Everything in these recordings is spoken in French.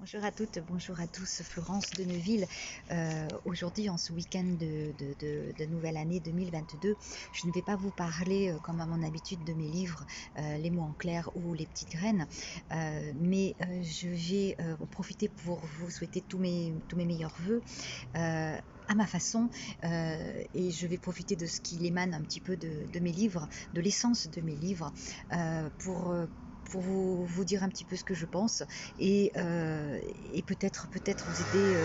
Bonjour à toutes, bonjour à tous, Florence de Neuville. Aujourd'hui, en ce week-end de nouvelle année 2022, je ne vais pas vous parler, comme à mon habitude, de mes livres, Les mots en clair ou Les petites graines, mais je vais en profiter pour vous souhaiter tous mes meilleurs vœux. À ma façon, et je vais profiter de ce qui émane un petit peu de mes livres, de l'essence de mes livres, pour vous dire un petit peu ce que je pense et peut-être vous aider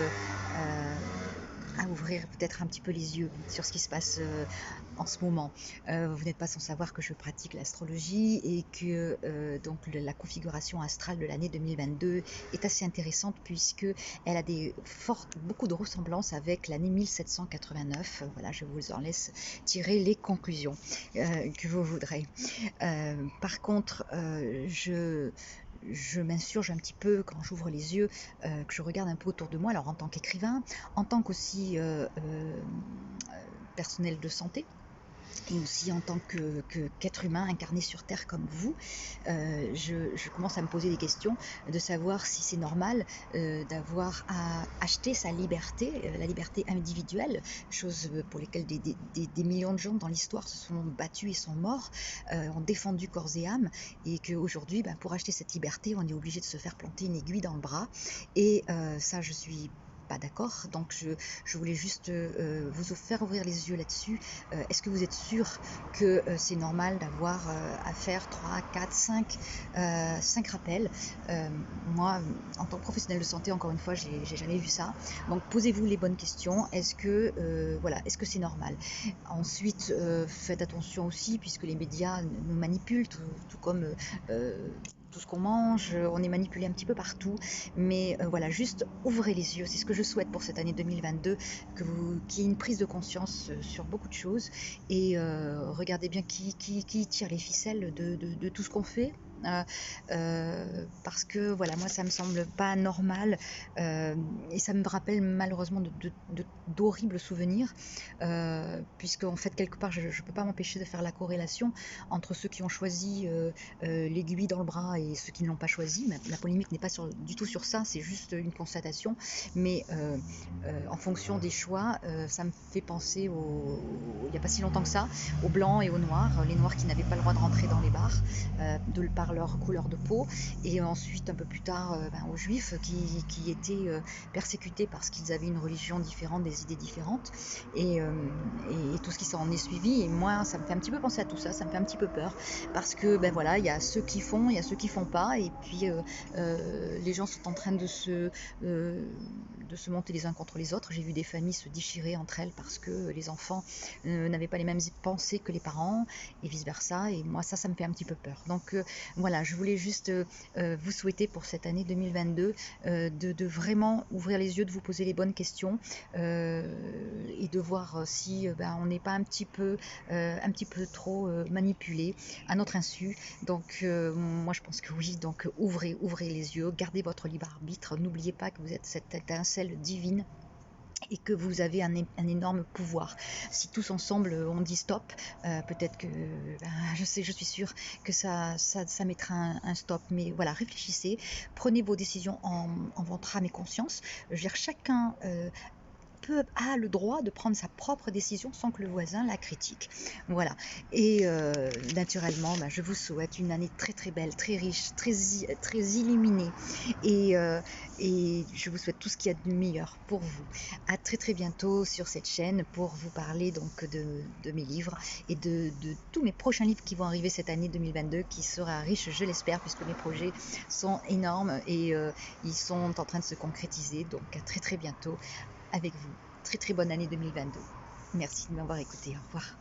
à ouvrir peut-être un petit peu les yeux sur ce qui se passe en ce moment. Vous n'êtes pas sans savoir que je pratique l'astrologie et que donc la configuration astrale de l'année 2022 est assez intéressante puisque elle a beaucoup de ressemblances avec l'année 1789. Voilà, je vous en laisse tirer les conclusions que vous voudrez. Par contre, je m'insurge un petit peu quand j'ouvre les yeux, que je regarde un peu autour de moi, alors en tant qu'écrivain, en tant qu'aussi personnel de santé, et aussi en tant qu'être humain incarné sur Terre comme vous, je commence à me poser des questions de savoir si c'est normal d'avoir à acheter sa liberté, la liberté individuelle, chose pour lesquelles des millions de gens dans l'histoire se sont battus et sont morts, ont défendu corps et âme, et qu'aujourd'hui, pour acheter cette liberté, on est obligé de se faire planter une aiguille dans le bras, et ça, je suis pas d'accord, donc je voulais juste vous faire ouvrir les yeux là-dessus. Est-ce que vous êtes sûr que c'est normal d'avoir à faire 3, 4, 5 rappels? Moi, en tant que professionnel de santé, encore une fois, j'ai jamais vu ça. Donc posez-vous les bonnes questions. Est-ce que voilà, est-ce que c'est normal? Ensuite, faites attention aussi, puisque les médias nous manipulent, tout comme tout ce qu'on mange, on est manipulé un petit peu partout, mais voilà, juste ouvrez les yeux, c'est ce que je souhaite pour cette année 2022, qu'il y ait une prise de conscience sur beaucoup de choses, et regardez bien qui tire les ficelles de tout ce qu'on fait. Parce que voilà, moi ça me semble pas normal, et ça me rappelle malheureusement d'horribles souvenirs, puisque en fait quelque part je peux pas m'empêcher de faire la corrélation entre ceux qui ont choisi l'aiguille dans le bras et ceux qui ne l'ont pas choisi. Mais la polémique n'est pas du tout sur ça, c'est juste une constatation, mais en fonction des choix, ça me fait penser il n'y a pas si longtemps que ça, aux blancs et aux noirs, les noirs qui n'avaient pas le droit de rentrer dans les bars par leur couleur de peau, et ensuite un peu plus tard aux juifs qui étaient persécutés parce qu'ils avaient une religion différente, des idées différentes, et tout ce qui s'en est suivi. Et moi ça me fait un petit peu penser à tout ça, ça me fait un petit peu peur, parce que voilà, il y a ceux qui font, il y a ceux qui font pas, et puis les gens sont en train de se monter les uns contre les autres. J'ai vu des familles se déchirer entre elles parce que les enfants n'avaient pas les mêmes pensées que les parents, et vice versa, et moi ça me fait un petit peu peur. Donc voilà, je voulais juste vous souhaiter pour cette année 2022 de vraiment ouvrir les yeux, de vous poser les bonnes questions, et de voir si on n'est pas un petit peu trop manipulé à notre insu. Donc moi je pense que oui, donc ouvrez les yeux, gardez votre libre arbitre, n'oubliez pas que vous êtes cette étincelle divine et que vous avez un énorme pouvoir. Si tous ensemble on dit stop, peut-être que je suis sûre que ça mettra un stop. Mais voilà, réfléchissez, prenez vos décisions en votre âme et conscience. Je veux dire, chacun a le droit de prendre sa propre décision sans que le voisin la critique. Voilà. Et naturellement, je vous souhaite une année très très belle, très riche, très illuminée, et je vous souhaite tout ce qu'il y a de meilleur pour vous. À très très bientôt sur cette chaîne pour vous parler donc de mes livres et de tous mes prochains livres qui vont arriver cette année 2022, qui sera riche, je l'espère, puisque mes projets sont énormes et ils sont en train de se concrétiser. Donc à très très bientôt avec vous. Très très bonne année 2022. Merci de m'avoir écouté. Au revoir.